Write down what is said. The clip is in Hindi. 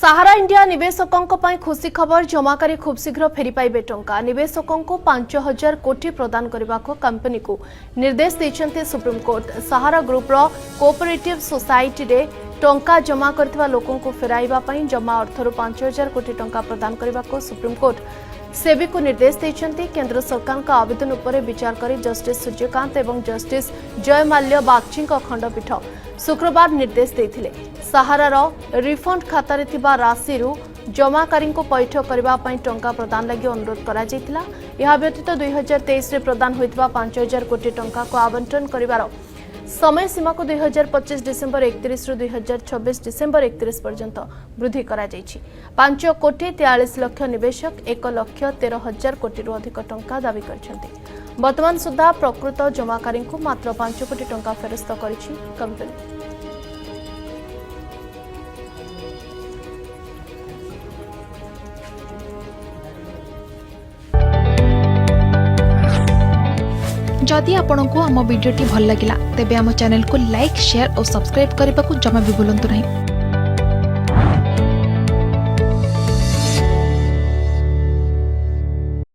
सहारा इंडिया निवेशकों पर खुशी खबर जमाकारी खूब शीघ्र फेरी पाइबे टंका निवेशकों को 5,000 कोटी प्रदान करने को कंपनी को निर्देश देते सुप्रीम कोर्ट। सहारा ग्रुप रो कोऑपरेटिव सोसाइटी रे टंका जमा करथिबा लोकों को फेराइबा पई जमा अर्थरु 5,000 कोटी टंका प्रदान करने को सुप्रीम कोर्ट सेबी को निर्देश देते। केंद्र सरकार का आवेदन उपर विचार कर जस्टिस सूर्यकांत एवं जस्टिस जयमाल्य बागची खंडपीठ शुक्रवार निर्देश देते। सहारार रिफंड खाता रे थिबा राशि जमाकारी को पैठ करने टंका प्रदान लगी अनुरोध करा जायतिला। यह व्यतीत 2023 रे प्रदान होइतिबा 5,000 कोटी टंका को आवंटन करिवार समय सीमा को 2025 डिसेंबर 31 रु 2026 डिसेंबर 31 पर्यंत वृद्धि करा जायछि। 5 कोटी 43 लाख निवेशक 1,13,000 कोटी रु अधिक टंका दाबी करछन्ति। वर्तमान सुधा प्रकृत जमाकारी को मात्र 5 कोटी टंका फेरस्त करिछि कंपनी। जदि आपंक आम भिडी भल लगा तेब आम चैनल को लाइक शेयर और सब्सक्राइब करने को जमा भी भूलु नहीं।